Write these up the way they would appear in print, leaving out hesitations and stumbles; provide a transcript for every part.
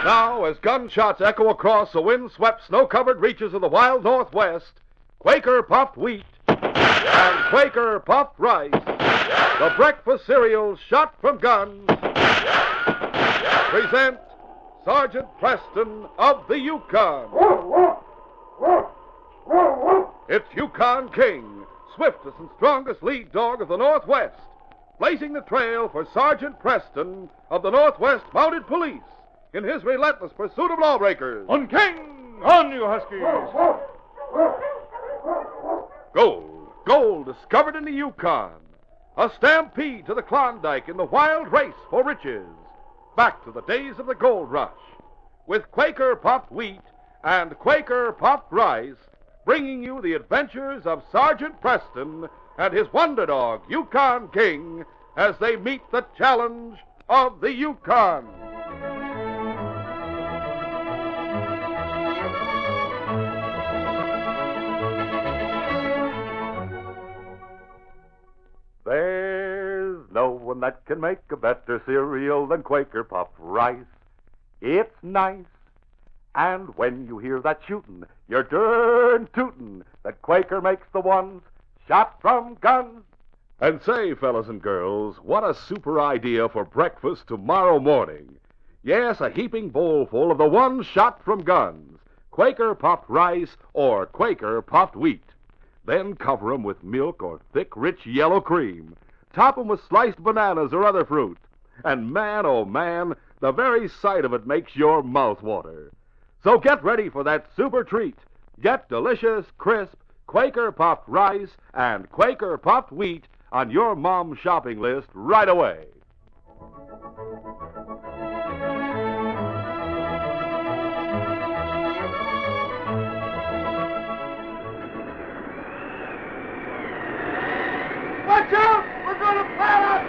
Now, as gunshots echo across the wind-swept, snow-covered reaches of the wild Northwest, Quaker puffed wheat and Quaker puffed rice, the breakfast cereals shot from guns, present Sergeant Preston of the Yukon. It's Yukon King, swiftest and strongest lead dog of the Northwest, blazing the trail for Sergeant Preston of the Northwest Mounted Police in his relentless pursuit of lawbreakers. On King! On, you huskies! Gold discovered in the Yukon. A stampede to the Klondike in the wild race for riches. Back to the days of the gold rush. With Quaker puffed wheat and Quaker puffed rice, bringing you the adventures of Sergeant Preston and his wonder dog, Yukon King, as they meet the challenge of the Yukon. There's no one that can make a better cereal than Quaker puffed rice. It's nice. And when you hear that shootin', you're darn tootin' that Quaker makes the ones shot from guns. And say, fellas and girls, what a super idea for breakfast tomorrow morning. Yes, a heaping bowl full of the ones shot from guns, Quaker puffed rice or Quaker puffed wheat. Then cover 'em with milk or thick, rich yellow cream. Top 'em with sliced bananas or other fruit. And man, oh man, the very sight of it makes your mouth water. So get ready for that super treat. Get delicious, crisp Quaker puffed rice and Quaker puffed wheat on your mom's shopping list right away. Watch out! We're going to pile up!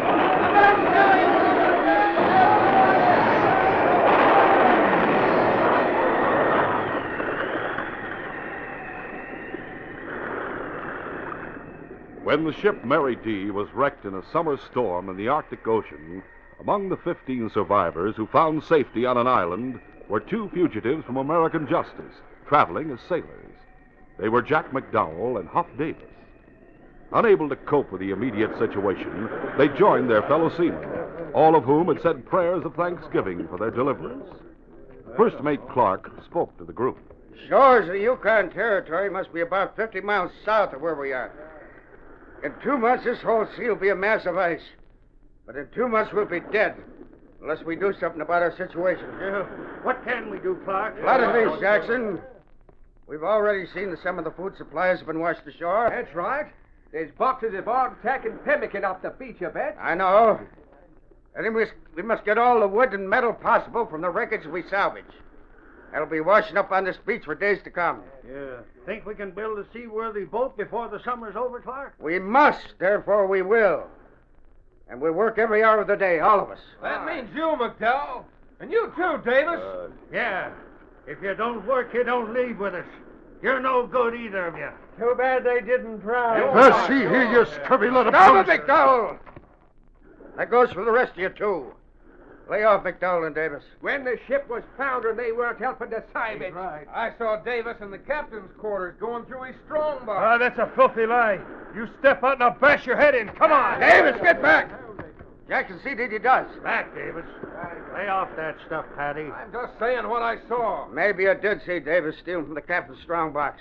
When the ship Mary D. was wrecked in a summer storm in the Arctic Ocean, among the 15 survivors who found safety on an island were 2 fugitives from American justice, traveling as sailors. They were Jack McDowell and Huff Davis. Unable to cope with the immediate situation, they joined their fellow seamen, all of whom had said prayers of thanksgiving for their deliverance. First Mate Clark spoke to the group. Shores of the Yukon Territory must be about 50 miles south of where we are. In 2 months, this whole sea will be a mass of ice. But in 2 months, we'll be dead, unless we do something about our situation. Yeah. What can we do, Clark? A lot of things, Jackson. We've already seen that some of the food supplies have been washed ashore. That's right. There's boxes of hardtack and pemmican off the beach, I bet. I know. And we must get all the wood and metal possible from the wreckage we salvage. That'll be washing up on this beach for days to come. Yeah. Think we can build a seaworthy boat before the summer's over, Clark? We must, therefore we will. And we'll work every hour of the day, all of us. That means you, McDowell. And you too, Davis. Yeah. If you don't work, you don't leave with us. You're no good, either of you. Too bad they didn't try. Let's see here, you scurvy little Stop it, McDowell! That goes for the rest of you, too. Lay off, McDowell and Davis. When the ship was foundered, they weren't helping to save it. Right. I saw Davis in the captain's quarters going through his strong box. That's a filthy lie. You step out and I'll bash your head in. Come on. Davis, get back! Jackson, see that he does. Back, Davis. Lay off that stuff, Patty. I'm just saying what I saw. Maybe I did see Davis stealing from the captain's strongbox.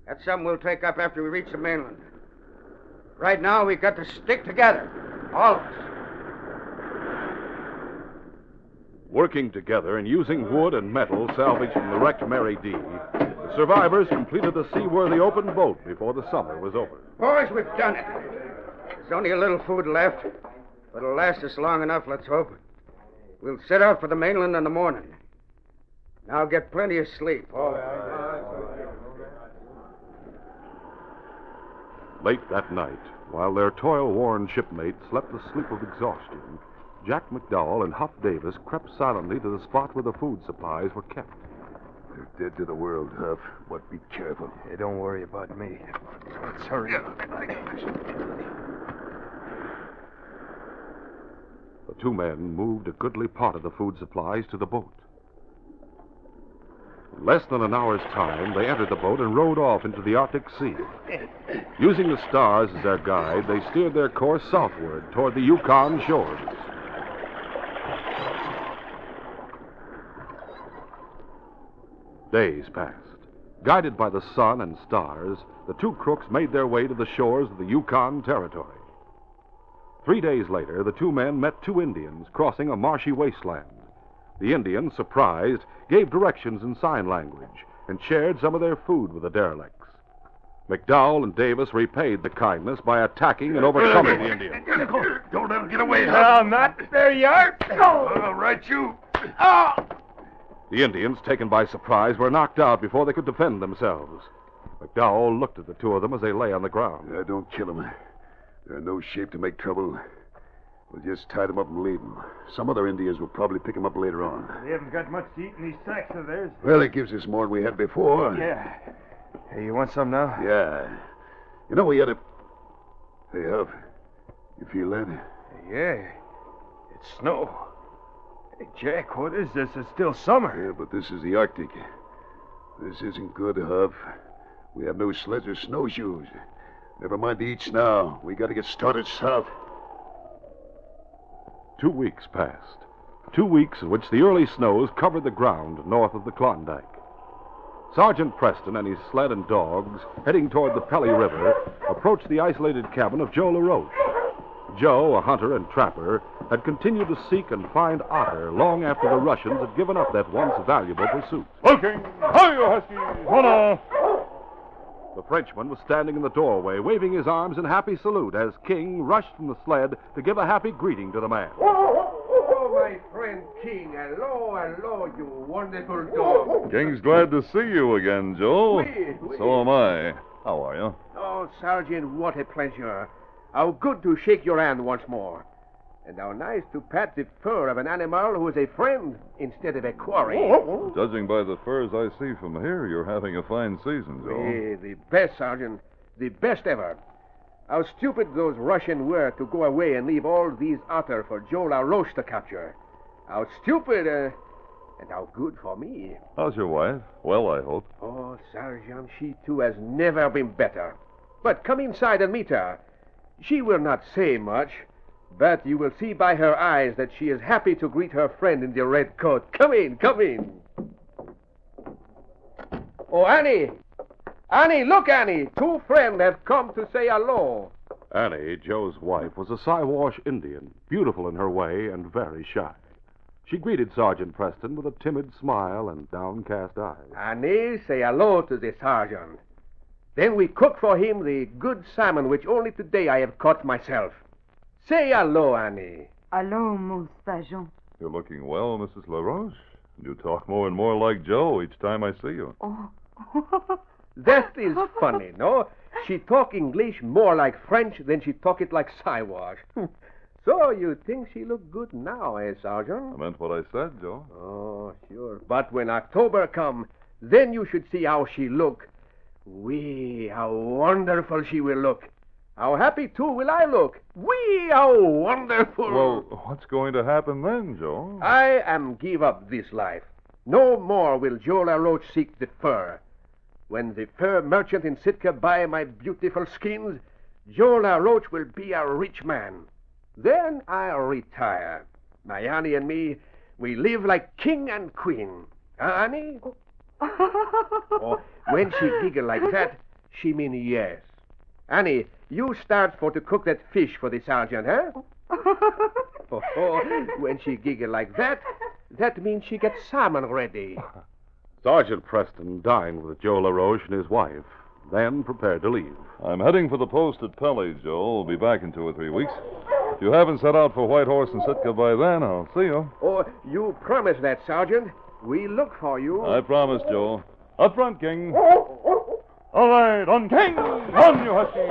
That's something we'll take up after we reach the mainland. Right now, we've got to stick together. All of us. Working together and using wood and metal salvaged from the wrecked Mary D., the survivors completed the seaworthy open boat before the summer was over. Boys, we've done it. There's only a little food left, but it'll last us long enough, let's hope. We'll set out for the mainland in the morning. Now get plenty of sleep. Late that night, while their toil-worn shipmates slept the sleep of exhaustion, Jack McDowell and Huff Davis crept silently to the spot where the food supplies were kept. They're dead to the world, Huff. But be careful. Hey, don't worry about me. Let's hurry. The 2 men moved a goodly part of the food supplies to the boat. In less than an hour's time, they entered the boat and rowed off into the Arctic Sea. Using the stars as their guide, they steered their course southward toward the Yukon shores. Days passed. Guided by the sun and stars, the two crooks made their way to the shores of the Yukon Territory. 3 days later, the two men met two Indians crossing a marshy wasteland. The Indians, surprised, gave directions in sign language and shared some of their food with the derelicts. McDowell and Davis repaid the kindness by attacking and overcoming the Indians. Don't let him get away, Not there you are. All right, you. The Indians, taken by surprise, were knocked out before they could defend themselves. McDowell looked at the two of them as they lay on the ground. Don't kill them. They're in no shape to make trouble. We'll just tie them up and leave them. Some other Indians will probably pick them up later on. They haven't got much to eat in these sacks of theirs. Well, it gives us more than we had before. Yeah. Hey, you want some now? Yeah. You know, we ought to... Hey, Huff, you feel that? Yeah. It's snow. Hey, Jack, what is this? It's still summer. Yeah, but this is the Arctic. This isn't good, Huff. We have no sleds or snowshoes. Never mind the eats now. We got to get started south. 2 weeks passed. 2 weeks in which the early snows covered the ground north of the Klondike. Sergeant Preston and his sled and dogs, heading toward the Pelly River, approached the isolated cabin of Joe LaRoche. Joe, a hunter and trapper, had continued to seek and find otter long after the Russians had given up that once valuable pursuit. Looking! Hi, you huskies! Hola! The Frenchman was standing in the doorway, waving his arms in happy salute as King rushed from the sled to give a happy greeting to the man. Oh, my friend King. Hello, you wonderful dog. King's glad to see you again, Joe. Oui. So am I. How are you? Oh, Sergeant, what a pleasure. How good to shake your hand once more. And how nice to pat the fur of an animal who is a friend instead of a quarry. Judging by the furs I see from here, you're having a fine season, Joe. Eh, the best, Sergeant. The best ever. How stupid those Russians were to go away and leave all these otter for Joe LaRoche to capture. How stupid, and how good for me. How's your wife? Well, I hope. Oh, Sergeant, she too has never been better. But come inside and meet her. She will not say much, but you will see by her eyes that she is happy to greet her friend in the red coat. Come in, come in. Oh, Annie! Annie, look, Annie! Two friends have come to say hello. Annie, Joe's wife, was a Siwash Indian, beautiful in her way and very shy. She greeted Sergeant Preston with a timid smile and downcast eyes. Annie, say hello to the sergeant. Then we cook for him the good salmon which only today I have caught myself. Say hello, Annie. Hello, mon sergeant. You're looking well, Mrs. LaRoche. You talk more and more like Joe each time I see you. Oh. That is funny, no? She talk English more like French than she talk it like Siwash. So you think she look good now, eh, Sergeant? I meant what I said, Joe. Oh, sure. But when October come, then you should see how she look. Wee, how wonderful she will look. How happy, too, will I look. Wee, how wonderful. Well, what's going to happen then, Joe? I am give up this life. No more will Joe LaRoche seek the fur. When the fur merchant in Sitka buy my beautiful skins, Joe LaRoche will be a rich man. Then I'll retire. My Annie and me, we live like king and queen. Huh, Annie? Oh, when she giggle like that, she mean yes. Annie, you start for to cook that fish for the sergeant, huh? When she giggle like that, that means she gets salmon ready. Sergeant Preston dined with Joe LaRoche and his wife, then prepared to leave. I'm heading for the post at Pelly, Joe. I'll be back in 2 or 3 weeks. If you haven't set out for Whitehorse and Sitka by then, I'll see you. Oh, you promise that, Sergeant. We look for you. I promise, Joe. Up front, King. All right, on King! On, you huskies!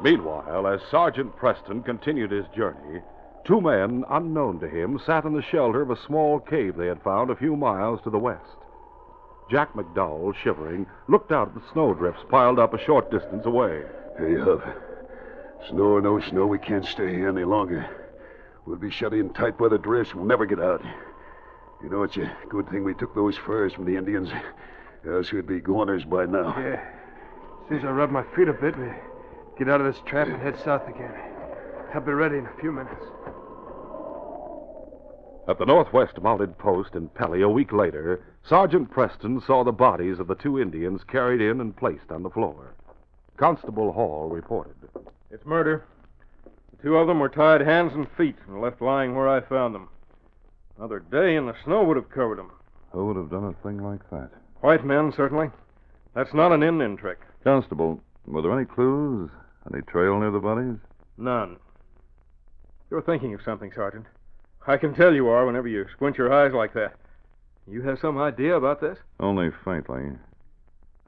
Meanwhile, as Sergeant Preston continued his journey, two men, unknown to him, sat in the shelter of a small cave they had found a few miles to the west. Jack McDowell, shivering, looked out at the snowdrifts piled up a short distance away. Hey, Huff. Snow or no snow, we can't stay here any longer. We'll be shut in tight by the drifts. We'll never get out. You know, it's a good thing we took those furs from the Indians. Else we'd be goners by now. Yeah. As soon as I rub my feet a bit, we get out of this trap and head south again. I'll be ready in a few minutes. At the Northwest Mounted Post in Pelly a week later, Sergeant Preston saw the bodies of the 2 Indians carried in and placed on the floor. Constable Hall reported. It's murder. The 2 of them were tied hands and feet and left lying where I found them. Another day and the snow would have covered them. Who would have done a thing like that? White men, certainly. That's not an Indian trick. Constable, were there any clues? Any trail near the bodies? None. You're thinking of something, Sergeant. I can tell you are whenever you squint your eyes like that. You have some idea about this? Only faintly.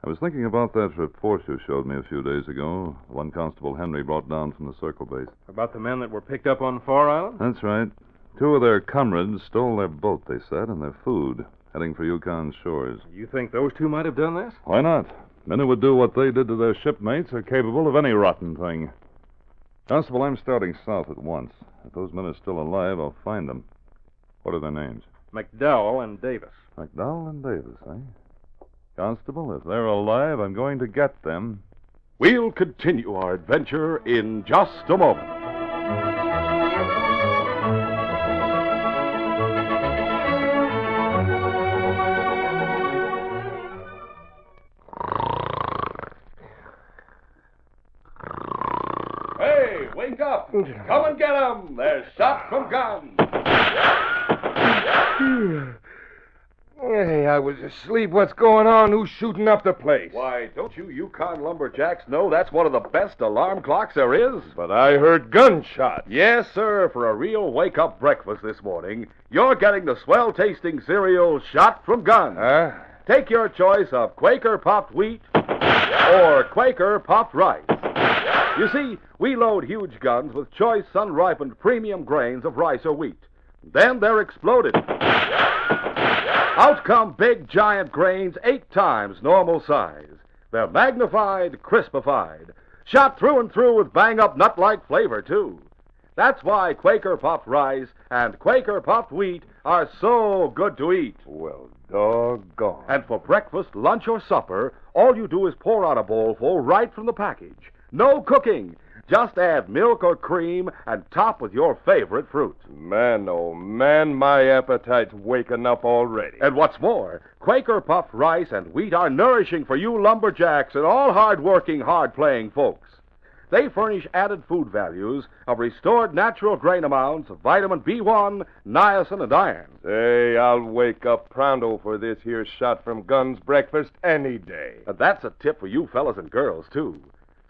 I was thinking about that report you showed me a few days ago, the one Constable Henry brought down from the Circle base. About the men that were picked up on Far Island? That's right. 2 of their comrades stole their boat, they said, and their food, heading for Yukon shores. You think those 2 might have done this? Why not? Men who would do what they did to their shipmates are capable of any rotten thing. Constable, I'm starting south at once. If those men are still alive, I'll find them. What are their names? McDowell and Davis. McDowell and Davis, eh? Constable, if they're alive, I'm going to get them. We'll continue our adventure in just a moment. Hey, wake up! Come and get 'em! They're shot from guns! Hey, I was asleep. What's going on? Who's shooting up the place? Why, don't you Yukon lumberjacks know that's one of the best alarm clocks there is? But I heard gunshots. Yes, sir. For a real wake-up breakfast this morning, you're getting the swell-tasting cereal Shot from Guns. Huh? Take your choice of Quaker Popped Wheat or Quaker Popped Rice. You see, we load huge guns with choice sun-ripened premium grains of rice or wheat. Then they're exploded. Out come big, giant grains 8 times normal size. They're magnified, crispified, shot through and through with bang-up nut-like flavor, too. That's why Quaker Popped Rice and Quaker Popped Wheat are so good to eat. Well, doggone. And for breakfast, lunch, or supper, all you do is pour out a bowlful right from the package. No cooking. Just add milk or cream and top with your favorite fruit. Man, oh man, my appetite's waking up already. And what's more, Quaker Puffed Rice and Wheat are nourishing for you lumberjacks and all hard-working, hard-playing folks. They furnish added food values of restored natural grain amounts of vitamin B1, niacin, and iron. Say, I'll wake up pronto for this here Shot from Guns breakfast any day. And that's a tip for you fellas and girls, too.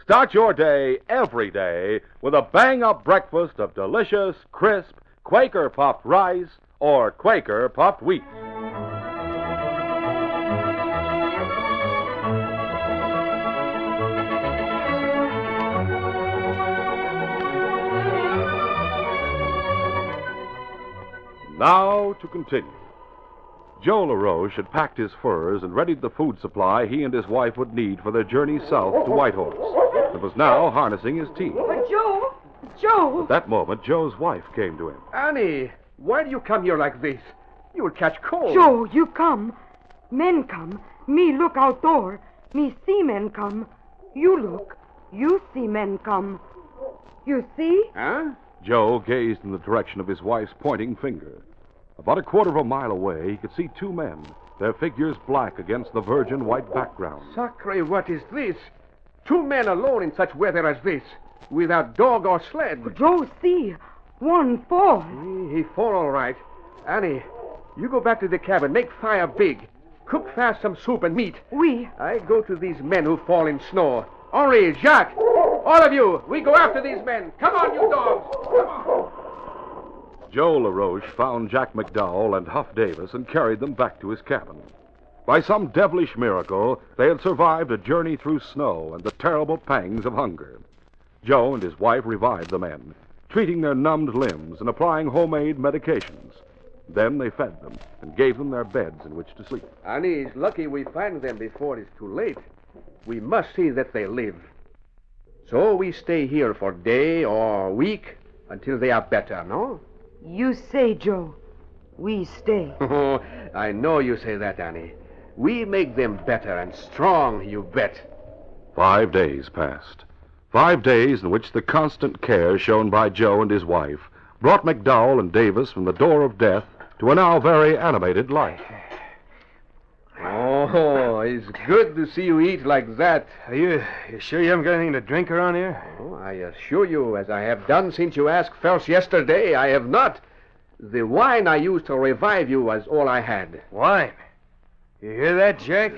Start your day, every day, with a bang-up breakfast of delicious, crisp, Quaker Puffed Rice or Quaker Puffed Wheat. Now to continue. Joe LaRoche had packed his furs and readied the food supply he and his wife would need for their journey south to Whitehorse. It was now harnessing his team. Joe! Joe! At that moment, Joe's wife came to him. Annie, why do you come here like this? You will catch cold. Joe, you come. Men come. Me look outdoor. Me see men come. You look. You see men come. You see? Huh? Joe gazed in the direction of his wife's pointing finger. About a quarter of a mile away, he could see 2 men, their figures black against the virgin white background. Sacre, what is this? 2 men alone in such weather as this, without dog or sled. Joe, see. One fall. He fall all right. Annie, you go back to the cabin, make fire big. Cook fast some soup and meat. We. I go to these men who fall in snow. Henri, Jacques, all of you, we go after these men. Come on, you dogs. Come on. Joe LaRoche found Jack McDowell and Huff Davis and carried them back to his cabin. By some devilish miracle, they had survived a journey through snow and the terrible pangs of hunger. Joe and his wife revived the men, treating their numbed limbs and applying homemade medications. Then they fed them and gave them their beds in which to sleep. Annie, it's lucky we find them before it's too late. We must see that they live. So we stay here for day or week until they are better, no? You say, Joe, we stay. Oh, I know you say that, Annie. We make them better and strong, you bet. 5 days passed. 5 days in which the constant care shown by Joe and his wife brought McDowell and Davis from the door of death to a now very animated life. Oh, it's good to see you eat like that. Are you sure you haven't got anything to drink around here? Oh, I assure you, as I have done since you asked first yesterday, I have not. The wine I used to revive you was all I had. Wine? You hear that, Jack?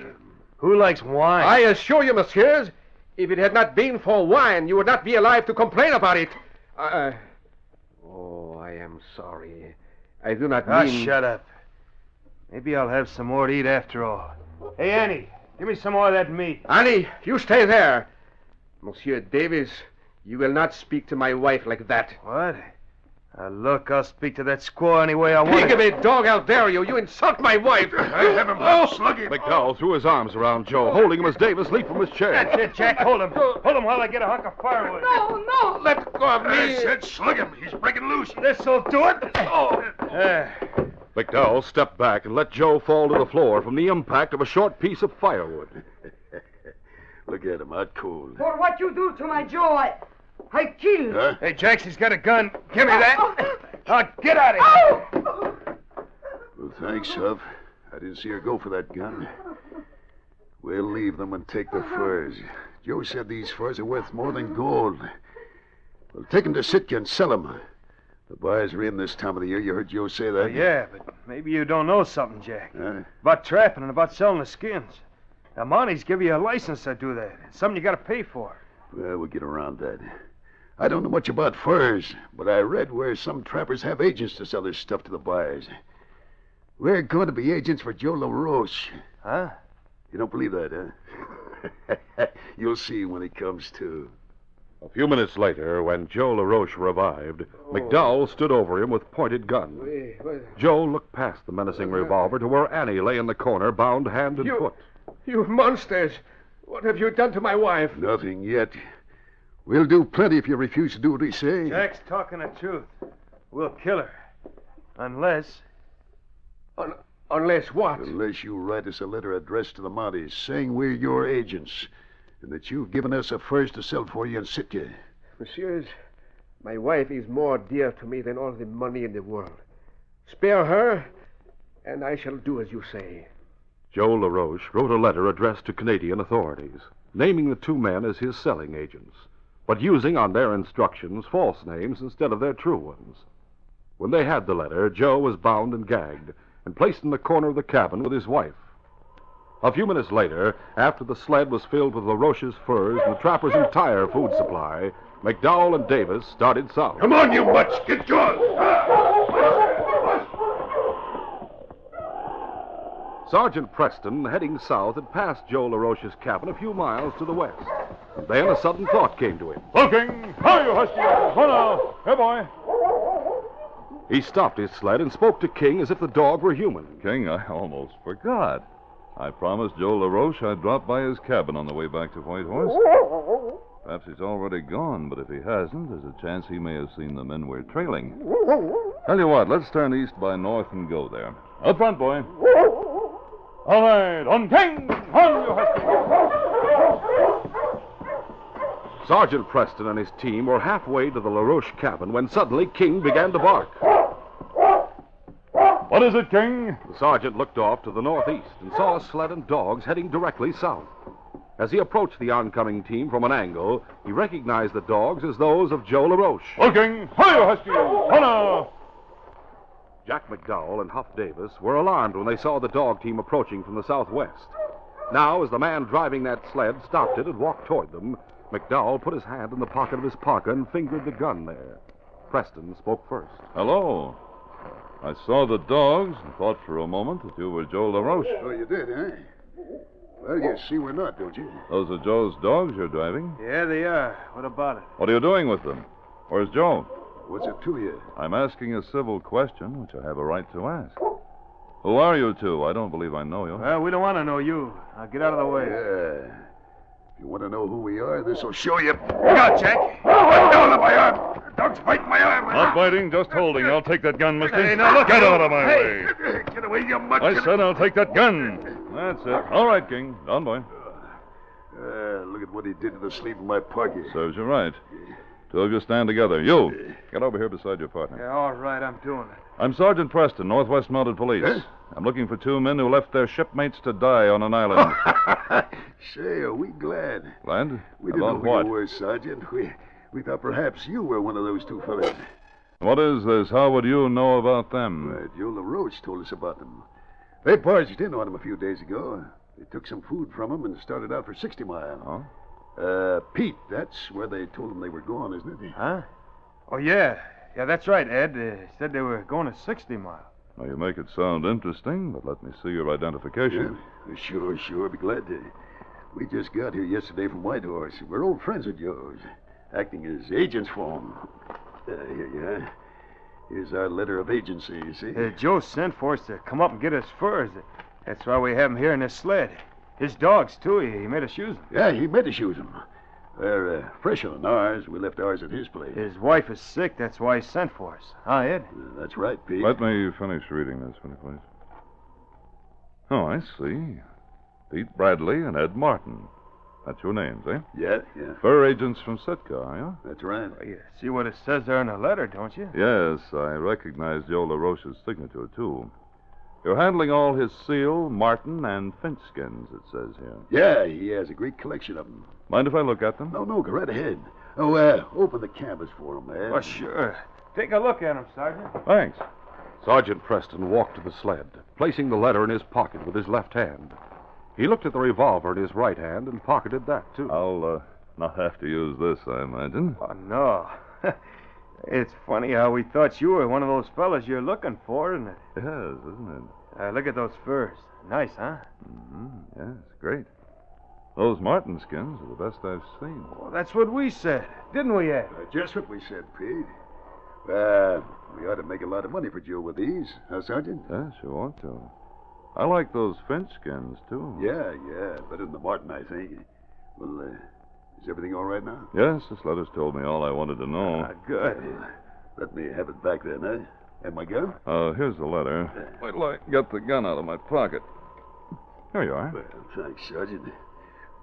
Who likes wine? I assure you, messieurs, if it had not been for wine, you would not be alive to complain about it. Oh, I am sorry. I do not mean... shut up. Maybe I'll have some more to eat after all. Hey, Annie, give me some more of that meat. Annie, you stay there. Monsieur Davis, you will not speak to my wife like that. What? Look, I'll speak to that squaw any way I want. Pig of a dog, how dare you! You insult my wife! I have him. Slug him. McDowell threw his arms around Joe, holding him as Davis leaped from his chair. That's it, Jack. Hold him. Hold him while I get a hunk of firewood. No. Let go of I me! said slug him. He's breaking loose. This'll do it. Oh. McDowell stepped back and let Joe fall to the floor from the impact of a short piece of firewood. Look at him, out cold. For what you do to my Joe, I kill. Huh? Hey, Jax, he's got a gun. Give me that. Get out of here. Well, thanks, Huff. I didn't see her go for that gun. We'll leave them and take the furs. Joe said these furs are worth more than gold. We'll take them to Sitka and sell them. The buyers are in this time of the year. You heard Joe say that? Yeah, but maybe you don't know something, Jack. Huh? About trapping and about selling the skins. The Mounties give you a license to do that. It's something you got to pay for. Well, we'll get around that. I don't know much about furs, but I read where some trappers have agents to sell their stuff to the buyers. We're going to be agents for Joe LaRoche. Huh? You don't believe that, huh? You'll see when he comes to. A few minutes later, when Joe LaRoche revived, McDowell stood over him with pointed gun. Joe looked past the menacing revolver to where Annie lay in the corner, bound hand and foot. You monsters! What have you done to my wife? Nothing yet. We'll do plenty if you refuse to do what we say. Jack's talking the truth. We'll kill her. Unless... Unless what? Unless you write us a letter addressed to the Mounties saying we're your agents and that you've given us a furs to sell for you in Sitka. Messieurs, my wife is more dear to me than all the money in the world. Spare her, and I shall do as you say. Joe LaRoche wrote a letter addressed to Canadian authorities, naming the two men as his selling agents, but using on their instructions false names instead of their true ones. When they had the letter, Joe was bound and gagged and placed in the corner of the cabin with his wife. A few minutes later, after the sled was filled with LaRoche's furs and the trapper's entire food supply, McDowell and Davis started south. Come on, you mutts! Get going! Sergeant Preston, heading south, had passed Joe LaRoche's cabin a few miles to the west. And then a sudden thought came to him. Looking! Hi, you husky! Come on! Hey, boy! He stopped his sled and spoke to King as if the dog were human. King, I almost forgot. I promised Joe LaRoche I'd drop by his cabin on the way back to White Horse. Perhaps he's already gone, but if he hasn't, there's a chance he may have seen the men we're trailing. Tell you what, let's turn east by north and go there. Up front, boy. All right, on King! On, you husky! Sergeant Preston and his team were halfway to the LaRoche cabin when suddenly King began to bark. What is it, King? The sergeant looked off to the northeast and saw a sled and dogs heading directly south. As he approached the oncoming team from an angle, he recognized the dogs as those of Joe LaRoche. Looking! Hi, you husky! Hana! Jack McDowell and Huff Davis were alarmed when they saw the dog team approaching from the southwest. Now, as the man driving that sled stopped it and walked toward them, McDowell put his hand in the pocket of his parka and fingered the gun there. Preston spoke first. Hello. I saw the dogs and thought for a moment that you were Joe LaRoche. Oh, you did, huh? Well, you see we're not, don't you? Those are Joe's dogs you're driving? Yeah, they are. What about it? What are you doing with them? Where's Joe? What's it to you? I'm asking a civil question, which I have a right to ask. Who are you two? I don't believe I know you. Well, we don't want to know you. Now get out of the way. Yeah. If you want to know who we are, this'll show you. Look out, Jack. Let down of my arm. dog's biting my arm. Not biting, just holding. I'll take that gun, mister. Hey, now look. Get out of my Hey. way. Get away, you mutt. I said I'll take that gun. That's it. All right, King. Down, boy. Look at what he did to the sleeve in my pocket. Serves you right. Two of you stand together. You, get over here beside your partner. Yeah, all right, I'm doing it. I'm Sergeant Preston, Northwest Mounted Police. Huh? I'm looking for two men who left their shipmates to die on an island. Say, are we glad? Glad? We didn't know About who what? you were, Sergeant. We thought perhaps you were one of those two fellas. What is this? How would you know about them? Joe LaRoche told us about them. They barged in on him a few days ago. They took some food from him and started out for 60 Mile. Oh? Pete, that's where they told him they were going, isn't it? Huh? Oh, yeah. Yeah, that's right, Ed. Said they were going to 60 Mile. Now, you make it sound interesting, but let me see your identification. Yeah, sure. Be glad to. We just got here yesterday from Whitehorse. We're old friends of Joe's, acting as agents for him. Here you are. Here's our letter of agency, you see. Joe sent for us to come up and get his furs. That's why we have him here in this sled. His dogs, too. He made us use them. Yeah, he made us use them. They're fresher than ours. We left ours at his place. His wife is sick. That's why he sent for us. Huh, Ed? That's right, Pete. Let me finish reading this, will you, please? Oh, I see. Pete Bradley and Ed Martin. That's your names, eh? Yeah. Fur agents from Sitka, are you? That's right. Well, you see what it says there in the letter, don't you? Yes, I recognize Joe LaRoche's signature, too. You're handling all his seal, marten, and finch skins, it says here. Yeah, he has a great collection of them. Mind if I look at them? No, go right ahead. Oh, open the canvas for him, Ed. Oh, sure. Take a look at him, Sergeant. Thanks. Sergeant Preston walked to the sled, placing the letter in his pocket with his left hand. He looked at the revolver in his right hand and pocketed that, too. I'll not have to use this, I imagine. Oh, no. It's funny how we thought you were one of those fellas you're looking for, isn't it? Yes, isn't it? Look at those furs. Nice, huh? Mm-hmm. Yes, great. Those marten skins are the best I've seen. Well, that's what we said, didn't we, Ed? Just what we said, Pete. We ought to make a lot of money for Joe with these, huh, Sergeant? Yes, you ought to. I like those finch skins, too. Yeah. Better than the marten, I think. Well, is everything all right now? Yes, this letter's told me all I wanted to know. Good. Let me have it back then, eh? And my gun? Here's the letter. Wait till I get the gun out of my pocket. Here you are. Well, thanks, Sergeant.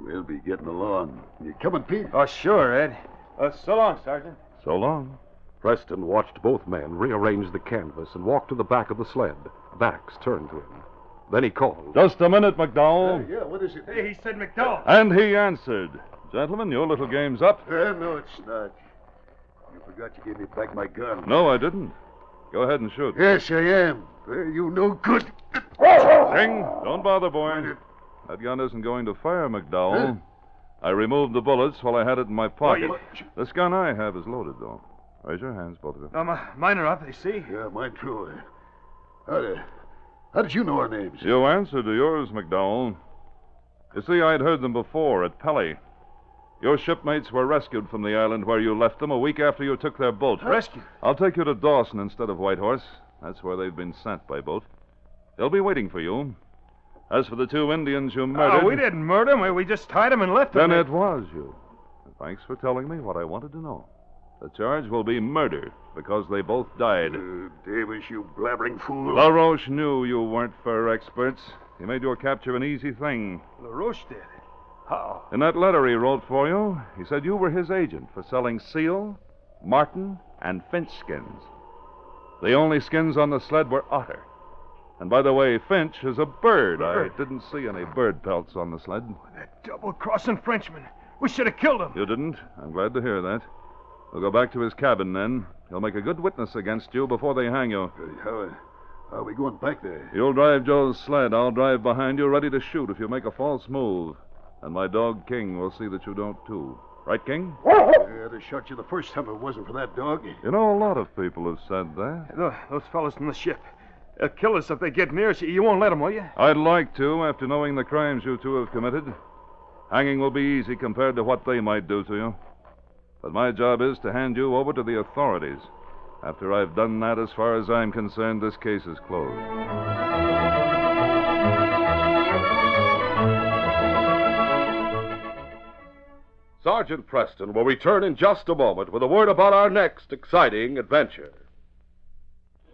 We'll be getting along. You coming, Pete? Oh, sure, Ed. So long, Sergeant. So long. Preston watched both men rearrange the canvas and walk to the back of the sled, backs turned to him. Then he called. Just a minute, McDowell. Yeah, what is it? Hey, he said McDowell. And he answered. Gentlemen, your little game's up. No, it's not. You forgot you gave me back my gun. No, I didn't. Go ahead and shoot. Yes, I am. You no good. King, don't bother, boy. That gun isn't going to fire, McDowell. Huh? I removed the bullets while I had it in my pocket. This gun I have is loaded, though. Raise your hands, both of you. Mine are up, you see. Yeah, mine too. How did you know our names? You answered to yours, McDowell. You see, I'd heard them before at Pelly. Your shipmates were rescued from the island where you left them a week after you took their boat. Rescued? I'll take you to Dawson instead of Whitehorse. That's where they've been sent by boat. They'll be waiting for you. As for the two Indians you murdered... Oh, we didn't murder them. We just tied them and left them. Then it was you. And thanks for telling me what I wanted to know. The charge will be murder because they both died. Davis, you blabbering fool. LaRoche knew you weren't fur experts. He made your capture an easy thing. LaRoche did. How? In that letter he wrote for you, he said you were his agent for selling seal, marten, and finch skins. The only skins on the sled were otter. And by the way, finch is a bird. I didn't see any bird pelts on the sled. That double-crossing Frenchman. We should have killed him. You didn't? I'm glad to hear that. We'll go back to his cabin then. He'll make a good witness against you before they hang you. How are we going back there? You'll drive Joe's sled. I'll drive behind you, ready to shoot if you make a false move. And my dog, King, will see that you don't, too. Right, King? I'd have shot you the first time if it wasn't for that dog. You know, a lot of people have said that. Those fellows from the ship. They'll kill us if they get near us. You won't let them, will you? I'd like to, after knowing the crimes you two have committed. Hanging will be easy compared to what they might do to you. But my job is to hand you over to the authorities. After I've done that, as far as I'm concerned, this case is closed. Sergeant Preston will return in just a moment with a word about our next exciting adventure.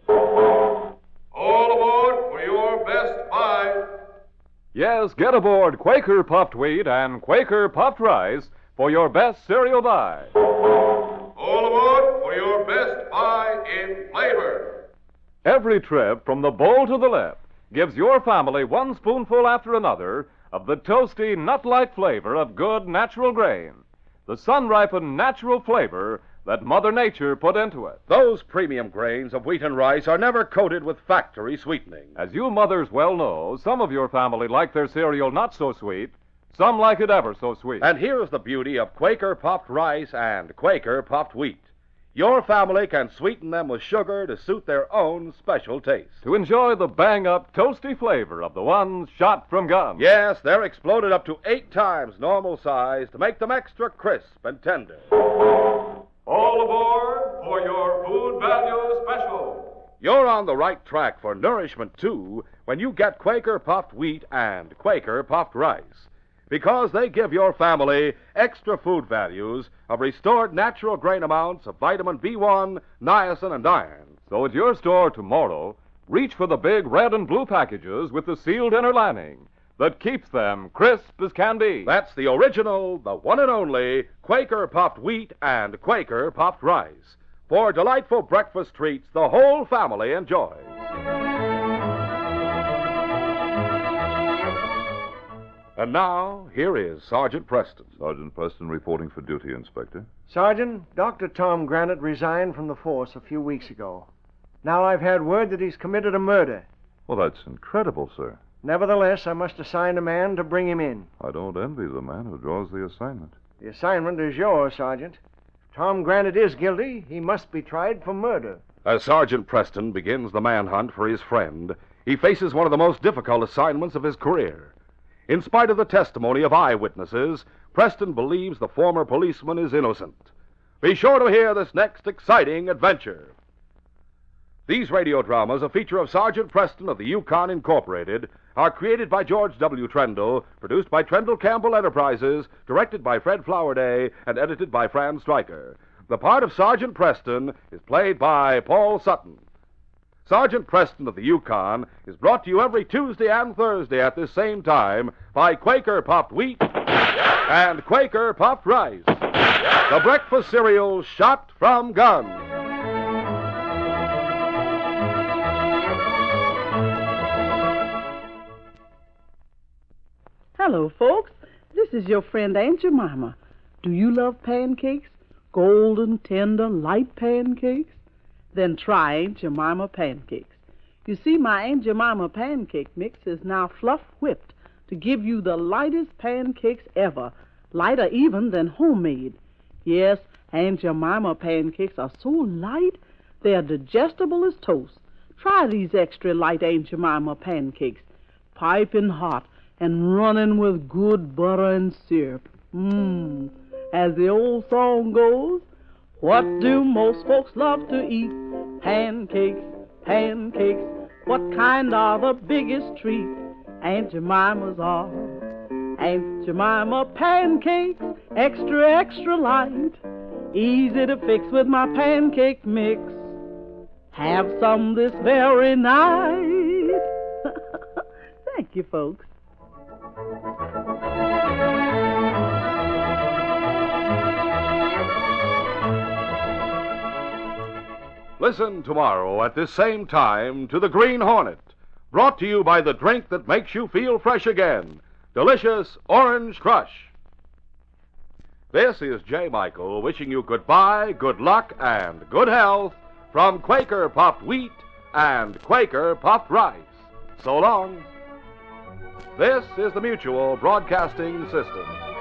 All aboard for your best buy. Yes, get aboard Quaker Puffed Wheat and Quaker Puffed Rice for your best cereal buy. All aboard for your best buy in flavor. Every trip from the bowl to the lip gives your family one spoonful after another of the toasty, nut-like flavor of good natural grain, the sun-ripened natural flavor that Mother Nature put into it. Those premium grains of wheat and rice are never coated with factory sweetening. As you mothers well know, some of your family like their cereal not so sweet, some like it ever so sweet. And here's the beauty of Quaker Puffed Rice and Quaker Puffed Wheat. Your family can sweeten them with sugar to suit their own special taste. To enjoy the bang-up, toasty flavor of the ones shot from guns. Yes, they're exploded up to 8 times normal size to make them extra crisp and tender. All aboard for your food value special. You're on the right track for nourishment, too, when you get Quaker Puffed Wheat and Quaker Puffed Rice, because they give your family extra food values of restored natural grain amounts of vitamin B1, niacin, and iron. So at your store tomorrow, reach for the big red and blue packages with the sealed inner lining that keeps them crisp as can be. That's the original, the one and only Quaker Puffed Wheat and Quaker Puffed Rice, for delightful breakfast treats the whole family enjoys. And now, here is Sergeant Preston. Sergeant Preston reporting for duty, Inspector. Sergeant, Dr. Tom Granite resigned from the force a few weeks ago. Now I've had word that he's committed a murder. Well, that's incredible, sir. Nevertheless, I must assign a man to bring him in. I don't envy the man who draws the assignment. The assignment is yours, Sergeant. If Tom Granite is guilty, he must be tried for murder. As Sergeant Preston begins the manhunt for his friend, he faces one of the most difficult assignments of his career. In spite of the testimony of eyewitnesses, Preston believes the former policeman is innocent. Be sure to hear this next exciting adventure. These radio dramas, a feature of Sergeant Preston of the Yukon Incorporated, are created by George W. Trendle, produced by Trendle Campbell Enterprises, directed by Fred Flowerday, and edited by Fran Stryker. The part of Sergeant Preston is played by Paul Sutton. Sergeant Preston of the Yukon is brought to you every Tuesday and Thursday at this same time by Quaker Puffed Wheat and Quaker Puffed Rice, the breakfast cereal shot from guns. Hello, folks. This is your friend Aunt Jemima. Do you love pancakes? Golden, tender, light pancakes? Then try Aunt Jemima pancakes. You see, my Aunt Jemima pancake mix is now fluff whipped to give you the lightest pancakes ever, lighter even than homemade. Yes, Aunt Jemima pancakes are so light, they're digestible as toast. Try these extra light Aunt Jemima pancakes, piping hot and running with good butter and syrup. As the old song goes, what do most folks love to eat? Pancakes, pancakes. What kind are the biggest treat? Aunt Jemima's are. Aunt Jemima pancakes, extra, extra light. Easy to fix with my pancake mix. Have some this very night. Thank you, folks. Listen tomorrow at this same time to The Green Hornet, brought to you by the drink that makes you feel fresh again, delicious Orange Crush. This is J. Michael wishing you goodbye, good luck, and good health from Quaker Puffed Wheat and Quaker Puffed Rice. So long. This is the Mutual Broadcasting System.